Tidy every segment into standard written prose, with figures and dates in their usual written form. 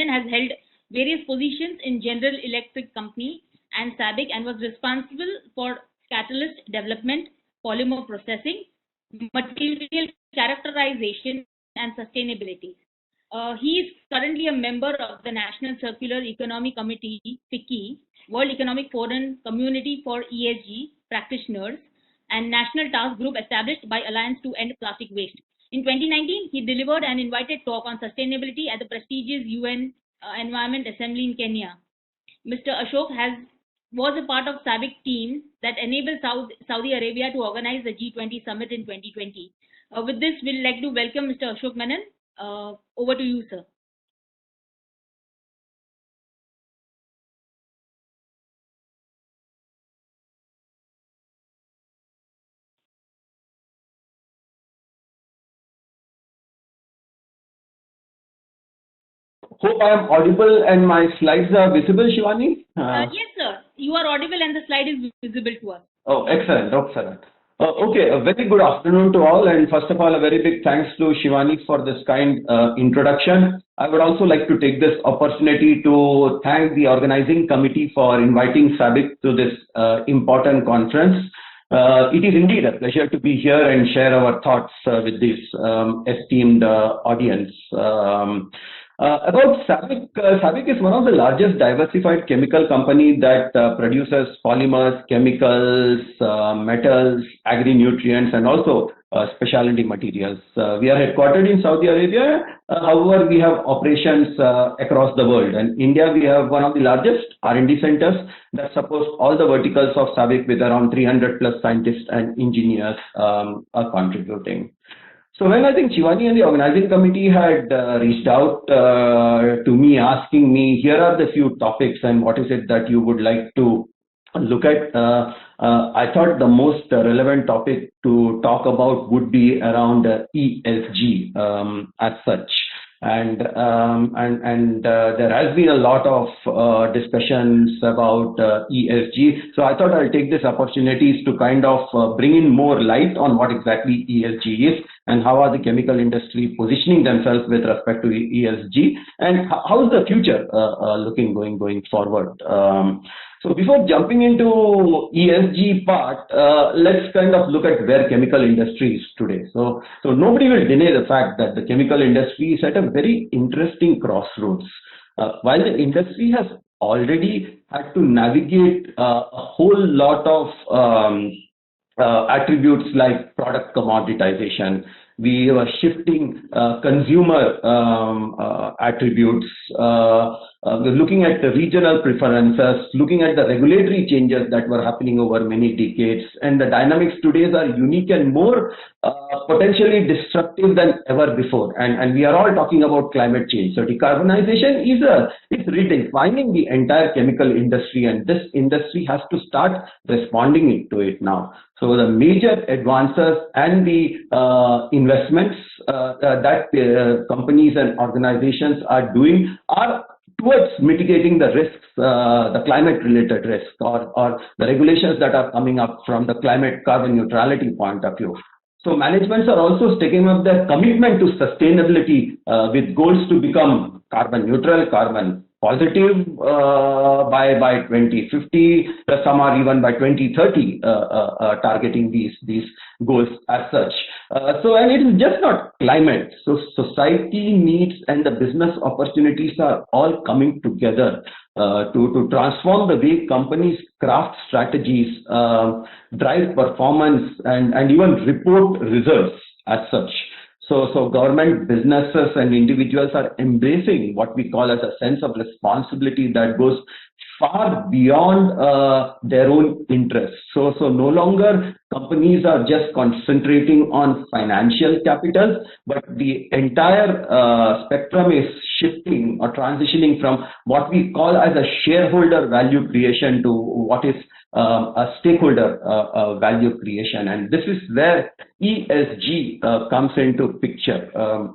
Menon has held various positions in General Electric Company and SABIC and was responsible for catalyst development, polymer processing, material characterization, and sustainability. He is currently a member of the National Circular Economy Committee, FICCI, World Economic Forum Community for ESG Practitioners, and National Task Group established by Alliance to End Plastic Waste. In 2019, he delivered an invited talk on sustainability at the prestigious UN Environment Assembly in Kenya. Mr. Ashok was a part of SABIC team that enabled Saudi Arabia to organize the G20 summit in 2020. With this, we'd like to welcome Mr. Ashok Menon. Over to you, sir. Hope I am audible and my slides are visible, Shivani? Yes, sir. You are audible and the slide is visible to us. Oh, excellent, excellent. Okay, a very good afternoon to all, and first of all, a very big thanks to Shivani for this kind introduction. I would also like to take this opportunity to thank the organizing committee for inviting SABIC to this important conference. It is indeed a pleasure to be here and share our thoughts with this esteemed audience. About SABIC, SABIC is one of the largest diversified chemical company that produces polymers, chemicals, metals, agri-nutrients, and also specialty materials. We are headquartered in Saudi Arabia. However, we have operations across the world. And India, we have one of the largest R&D centers that supports all the verticals of SABIC with around 300 plus scientists and engineers are contributing. So when I think Shivani and the organizing committee had reached out to me, asking me, here are the few topics and what is it that you would like to look at, I thought the most relevant topic to talk about would be around ESG as such. And there has been a lot of discussions about ESG. So I thought I'll take this opportunity to kind of bring in more light on what exactly ESG is and how are the chemical industry positioning themselves with respect to ESG and how is the future looking going forward. So before jumping into ESG part, let's kind of look at where chemical industry is today. So nobody will deny the fact that the chemical industry is at a very interesting crossroads. While the industry has already had to navigate a whole lot of attributes like product commoditization, we were shifting consumer attributes, we're looking at the regional preferences, looking at the regulatory changes that were happening over many decades, and the dynamics today are unique and more potentially disruptive than ever before. And we are all talking about climate change. So decarbonization is redefining the entire chemical industry, and this industry has to start responding to it now. So the major advances and the investments that companies and organizations are doing are towards mitigating the risks, the climate-related risks, or the regulations that are coming up from the climate carbon neutrality point of view. So managements are also taking up their commitment to sustainability with goals to become carbon neutral, carbon positive by 2050. Some are even by 2030 targeting these goals as such. And it is just not climate. So society needs and the business opportunities are all coming together to transform the way companies craft strategies, drive performance, and even report results as such. So government, businesses, and individuals are embracing what we call as a sense of responsibility that goes far beyond their own interests. So no longer companies are just concentrating on financial capital, but the entire spectrum is shifting or transitioning from what we call as a shareholder value creation to what is a stakeholder value creation, and this is where ESG comes into picture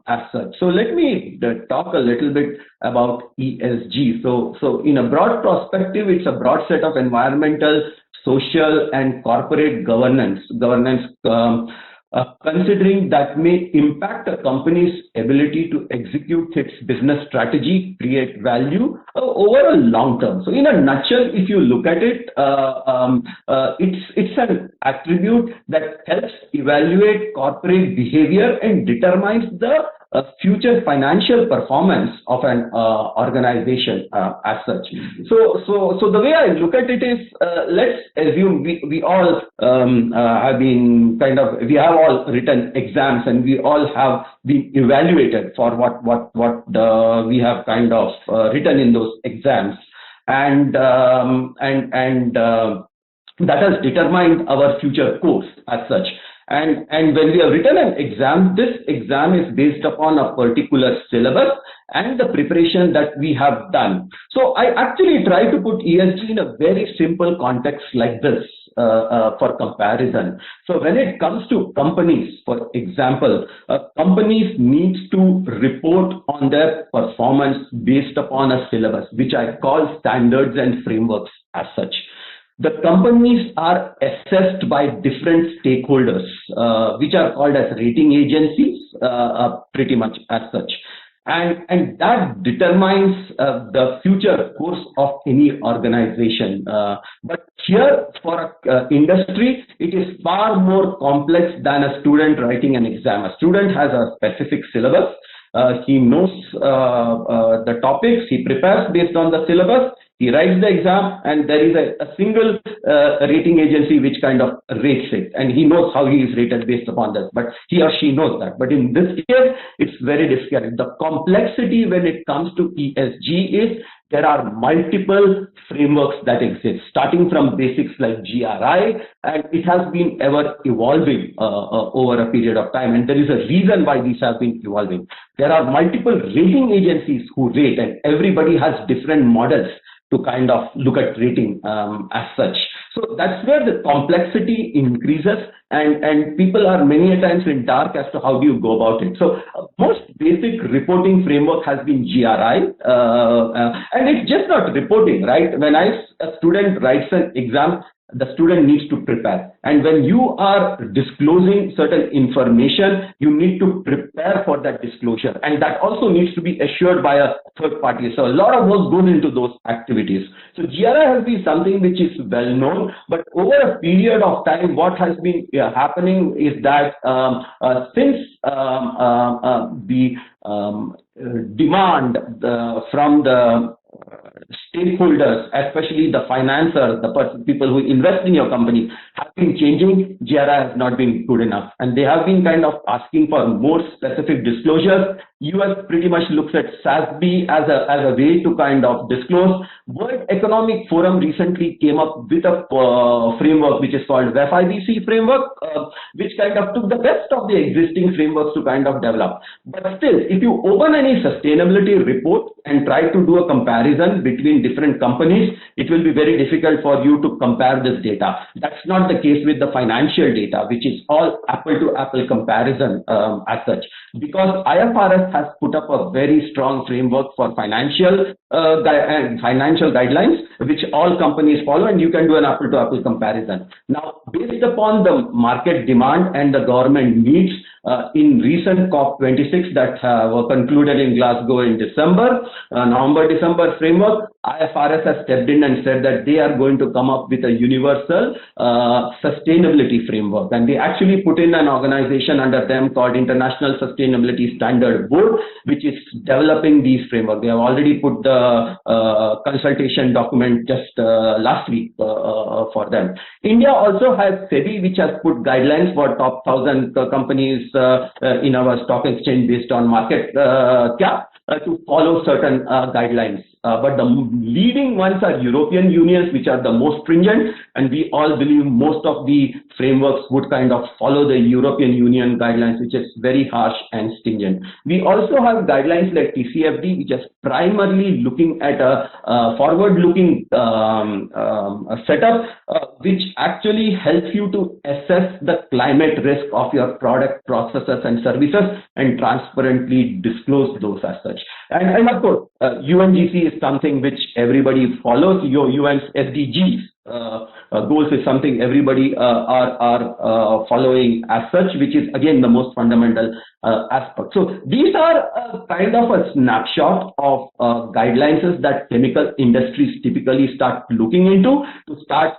as such. So let me talk a little bit about ESG. So in a broad perspective, it's a broad set of environmental, social, and corporate governance considering that may impact a company's ability to execute its business strategy, create value over a long term. So in a nutshell, if you look at it, it's an attribute that helps evaluate corporate behavior and determines the future financial performance of an organization as such. So the way I look at it is, let's assume we all we have all written exams and we all have been evaluated for what we have written in those exams, and that has determined our future course as such. And when we have written an exam, this exam is based upon a particular syllabus and the preparation that we have done. So I actually try to put ESG in a very simple context like this for comparison. So when it comes to companies, for example, companies need to report on their performance based upon a syllabus, which I call standards and frameworks as such. The companies are assessed by different stakeholders, which are called as rating agencies, pretty much as such. And that determines the future course of any organization. But here, for industry, it is far more complex than a student writing an exam. A student has a specific syllabus. He knows the topics, he prepares based on the syllabus, he writes the exam, and there is a single rating agency which rates it, and he knows how he is rated based upon that, but he or she knows that. But in this case, it's very difficult. The complexity when it comes to ESG is there are multiple frameworks that exist, starting from basics like GRI, and it has been ever evolving over a period of time, and there is a reason why these have been evolving. There are multiple rating agencies who rate, and everybody has different models to look at rating as such. So that's where the complexity increases, and people are many a times in dark as to how do you go about it. So most basic reporting framework has been GRI, and it's just not reporting, right? When a student writes an exam, the student needs to prepare. And when you are disclosing certain information, you need to prepare for that disclosure. And that also needs to be assured by a third party. So a lot of work goes into those activities. So GRI has been something which is well known, but over a period of time, what has been happening is that since the demand from the stakeholders, especially the financiers, the people who invest in your company, have been changing, GRI has not been good enough. And they have been asking for more specific disclosures. US pretty much looks at SASB as a way to disclose. World Economic Forum recently came up with a framework which is called WEF-IBC framework, which took the best of the existing frameworks to develop. But still, if you open any sustainability report and try to do a comparison between different companies, it will be very difficult for you to compare this data. That's not the case with the financial data, which is all apple-to-apple comparison as such. Because IFRS has put up a very strong framework for financial guidelines, which all companies follow, and you can do an apple-to-apple comparison. Now, based upon the market demand and the government needs, in recent COP26 that were concluded in Glasgow in November-December framework, IFRS has stepped in and said that they are going to come up with a universal sustainability framework. And they actually put in an organization under them called International Sustainability Standard Board, which is developing these frameworks. They have already put the consultation document just last week for them. India also has SEBI, which has put guidelines for top 1,000 companies in our stock exchange based on market cap to follow certain guidelines. But the leading ones are European Unions, which are the most stringent, and we all believe most of the frameworks would follow the European Union guidelines, which is very harsh and stringent. We also have guidelines like TCFD, which is primarily looking at a forward-looking setup, which actually helps you to assess the climate risk of your product, processes, and services, and transparently disclose those as such. And of course, UNGC is something which everybody follows. UN's SDGs goals is something everybody are following as such, which is again the most fundamental aspect. So these are kind of a snapshot of guidelines that chemical industries typically start looking into to start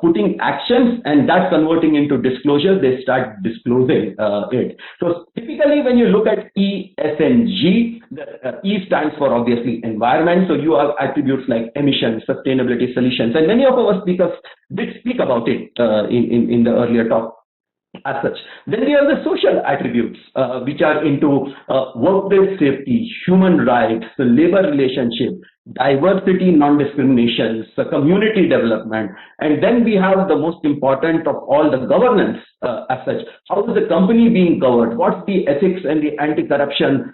putting actions, and that converting into disclosure, they start disclosing it. So typically when you look at ESG, the E stands for obviously environment. So you have attributes like emissions, sustainability solutions, and many of our speakers did speak about it in the earlier talk as such. Then we have the social attributes, which are into workplace safety, human rights, the labor relationship, diversity, non-discrimination, the community development, and then we have the most important of all, the governance as such. How is the company being covered? What's the ethics and the anti-corruption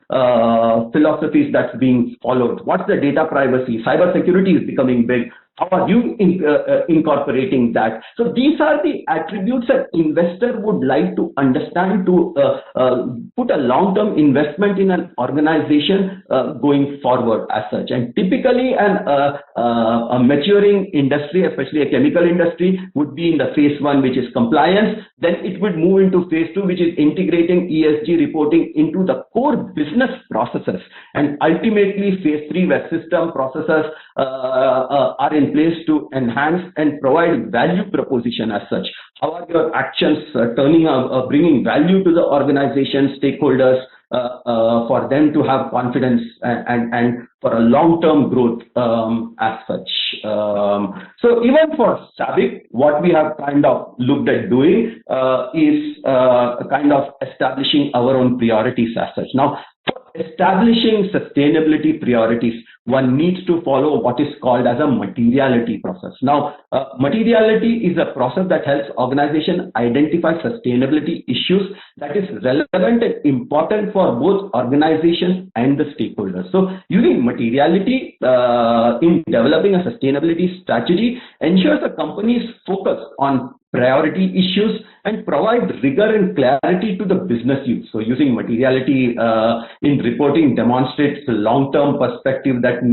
philosophies that's being followed? What's the data privacy? Cyber security is becoming big. How are you incorporating that? So these are the attributes that investor would like to understand to put a long-term investment in an organization going forward as such. And typically a maturing industry, especially a chemical industry, would be in the phase 1, which is compliance. Then it would move into phase 2, which is integrating ESG reporting into the core business processes. And ultimately phase 3, where system processes are in place to enhance and provide value proposition as such. How are your actions bringing value to the organization, stakeholders, for them to have confidence and for a long-term growth as such. So even for SABIC, what we have kind of looked at doing is kind of establishing our own priorities as such. Now, for establishing sustainability priorities, one needs to follow what is called as a materiality process. Now, materiality is a process that helps organization identify sustainability issues that is relevant and important for both organizations and the stakeholders. So using materiality in developing a sustainability strategy ensures a company's focus on priority issues and provide rigor and clarity to the business use. So using materiality in reporting demonstrates the long-term perspective that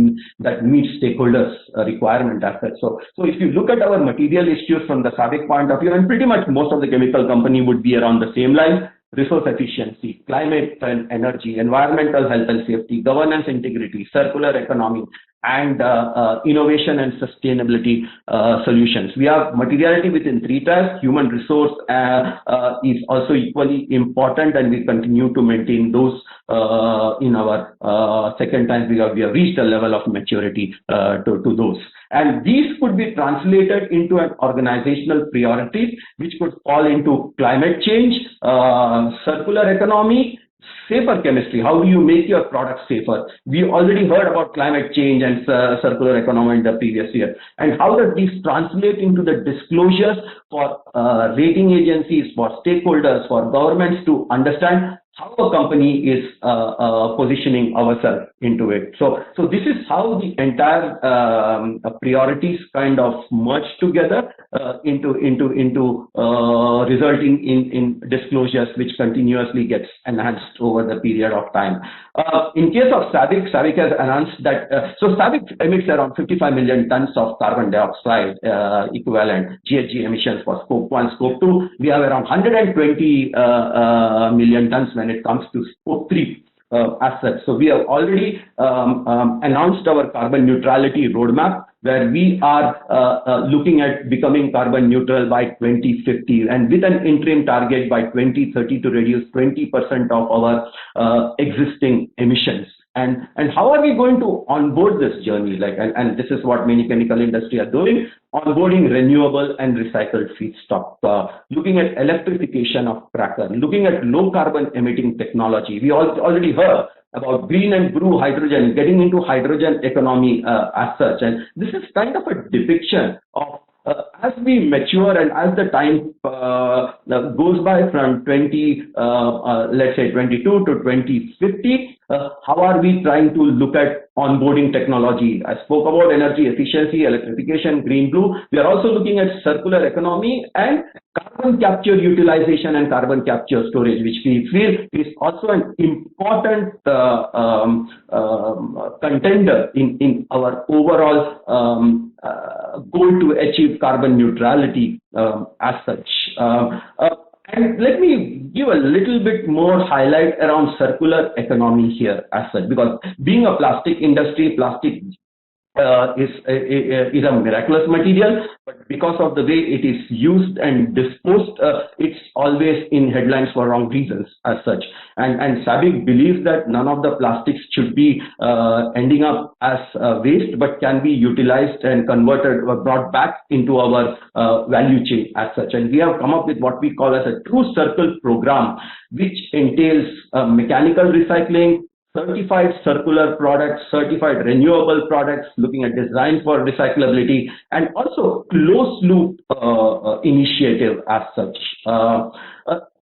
meets stakeholders' requirement as such. So if you look at our material issues from the SABIC point of view, and pretty much most of the chemical company would be around the same line: resource efficiency, climate and energy, environmental health and safety, governance integrity, circular economy, and innovation and sustainability solutions. We have materiality within 3 tiers. Human resource is also equally important, and we continue to maintain those in our second time. We have reached a level of maturity to those. And these could be translated into an organizational priorities, which could fall into climate change, circular economy, safer chemistry. How do you make your product safer? We already heard about climate change and circular economy in the previous year. And how does this translate into the disclosures for rating agencies, for stakeholders, for governments to understand how a company is positioning ourselves into it. So this is how the entire priorities kind of merge together into resulting in disclosures, which continuously gets enhanced over the period of time. In case of SABIC has announced that so SABIC emits around 55 million tons of carbon dioxide equivalent GHG emissions for scope 1, scope 2. We have around 120 million tons when it comes to scope 3 as such. So we have already announced our carbon neutrality roadmap, where we are looking at becoming carbon neutral by 2050, and with an interim target by 2030 to reduce 20% of our existing emissions. And how are we going to onboard this journey? And this is what many chemical industry are doing: onboarding renewable and recycled feedstock, looking at electrification of cracker, looking at low carbon emitting technology. We already heard about green and blue hydrogen, getting into hydrogen economy as such. And this is kind of a depiction of as we mature and as the time goes by from let's say 22 to 2050, how are we trying to look at onboarding technology? I spoke about energy efficiency, electrification, green, blue. We are also looking at circular economy and carbon capture utilization and carbon capture storage, which we feel is also an important contender in our overall goal to achieve carbon neutrality as such. And let me give a little bit more highlight around circular economy here as such, because being a plastic industry, plastic is a miraculous material, but because of the way it is used and disposed, it's always in headlines for wrong reasons as such. And SABIC believes that none of the plastics should be ending up as waste, but can be utilized and converted or brought back into our value chain as such. And we have come up with what we call as a true circle program, which entails mechanical recycling, certified circular products, certified renewable products, looking at design for recyclability, and also closed loop initiative as such.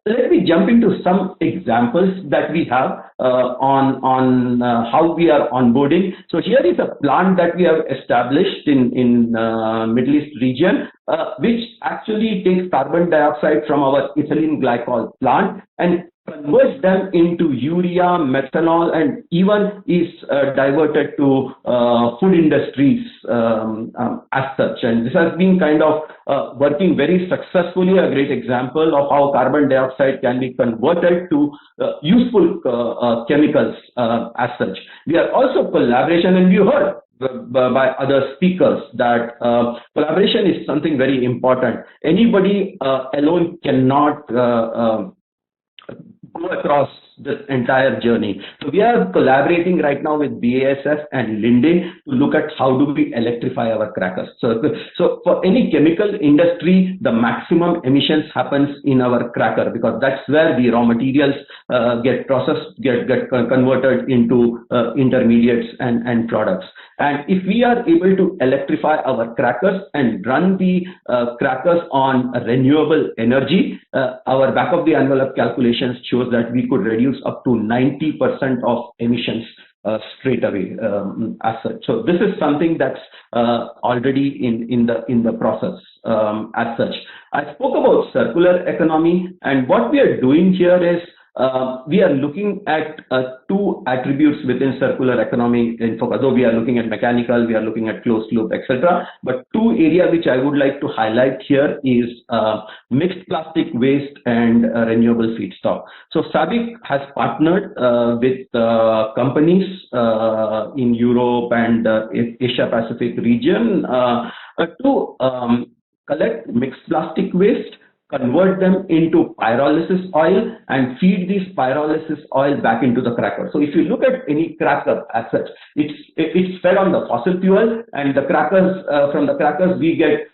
Let me jump into some examples that we have on how we are onboarding. So here is a plant that we have established in Middle East region, which actually takes carbon dioxide from our ethylene glycol plant and converts them into urea, methanol, and even is diverted to food industries as such. And this has been kind of working very successfully, a great example of how carbon dioxide can be converted to useful chemicals as such. We are also collaboration, and you heard by other speakers that collaboration is something very important. Anybody alone cannot go across this entire journey. So we are collaborating right now with BASF and Linde to look at how do we electrify our crackers. So for any chemical industry, the maximum emissions happens in our cracker, because that's where the raw materials get processed, get converted into intermediates and products. And if we are able to electrify our crackers and run the crackers on renewable energy, our back of the envelope calculations shows that we could reduce up to 90% of emissions straight away as such. So this is something that's already in the process as such. I spoke about circular economy, and what we are doing here is we are looking at two attributes within circular economy in focus. Though we are looking at mechanical, we are looking at closed loop, etc. But two areas which I would like to highlight here is mixed plastic waste and renewable feedstock. So SABIC has partnered with companies in Europe and Asia Pacific region to collect mixed plastic waste, convert them into pyrolysis oil, and feed this pyrolysis oil back into the cracker. So if you look at any cracker as such, it's fed on the fossil fuel, and the crackers, from the crackers we get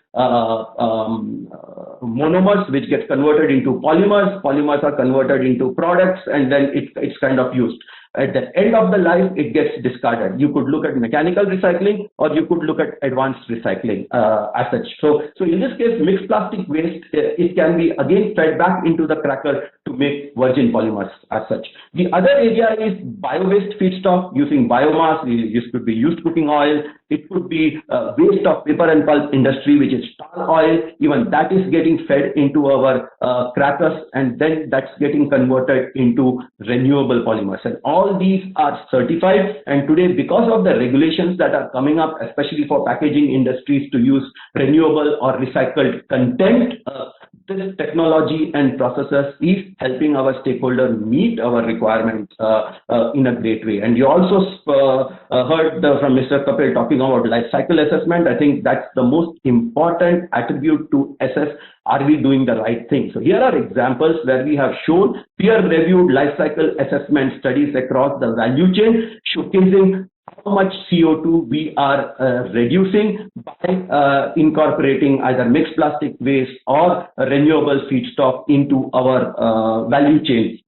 monomers, which gets converted into polymers. Polymers are converted into products, and then it's kind of used. At the end of the life, it gets discarded. You could look at mechanical recycling, or you could look at advanced recycling as such. So in this case, mixed plastic waste, it can be again fed back into the cracker to make virgin polymers as such. The other area is bio-waste feedstock using biomass. It could be used cooking oil. It could be waste of paper and pulp industry, which is tar oil. Even that is getting fed into our crackers, and then that's getting converted into renewable polymers. And all these are certified, and today, because of the regulations that are coming up, especially for packaging industries to use renewable or recycled content, this technology and processes is helping our stakeholders meet our requirements in a great way. And you also heard from Mr. Kapil talking about life cycle assessment. I think that's the most important attribute to assess, are we doing the right thing? So here are examples where we have shown peer-reviewed life cycle assessment studies across the value chain, showcasing how much CO2 we are reducing by incorporating either mixed plastic waste or renewable feedstock into our value chain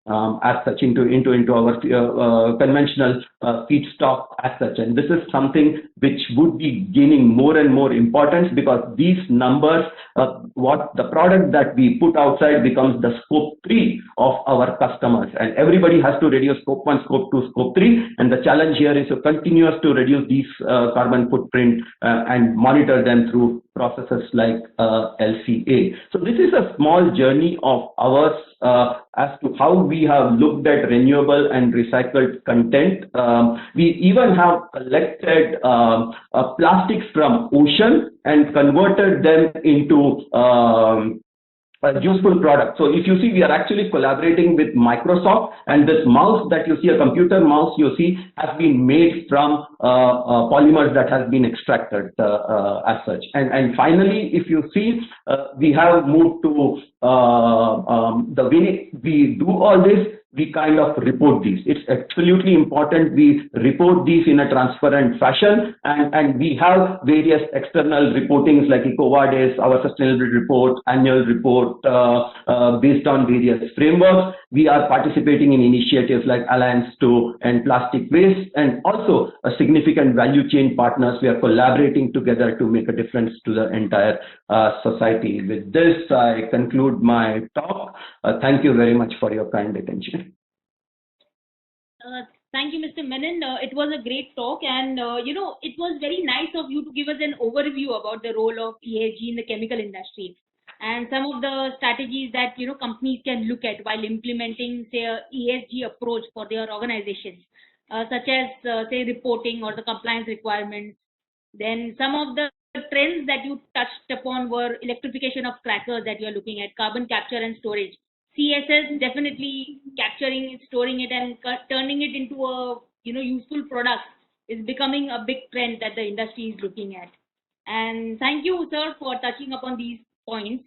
as such, into our conventional feedstock as such. And this is something which would be gaining more and more importance, because these numbers, what the product that we put outside becomes the scope 3 of our customers. And everybody has to reduce scope 1, scope 2, scope 3. And the challenge here is to continuous to reduce these carbon footprint and monitor them through processes like LCA. So this is a small journey of ours as to how we have looked at renewable and recycled content. We even have collected plastics from ocean and converted them into a useful product. So if you see, we are actually collaborating with Microsoft, and this mouse that you see, a computer mouse you see, has been made from polymers that has been extracted as such. And finally, if you see, we have moved to the way we do all this, we kind of report these. It's absolutely important we report these in a transparent fashion, and we have various external reportings like EcoVadis, our sustainability report, annual report based on various frameworks. We are participating in initiatives like Alliance to End Plastic Waste, and also a significant value chain partners. We are collaborating together to make a difference to the entire society. With this, I conclude my talk. Thank you very much for your kind attention. Thank you, Mr. Menon. It was a great talk, and it was very nice of you to give us an overview about the role of ESG in the chemical industry and some of the strategies that companies can look at while implementing, say, a ESG approach for their organizations, such as say reporting or the compliance requirements. Then some of the trends that you touched upon were electrification of crackers that you are looking at, carbon capture and storage. CSS definitely capturing it, storing it, and turning it into a useful product is becoming a big trend that the industry is looking at. And thank you, sir, for touching upon these points.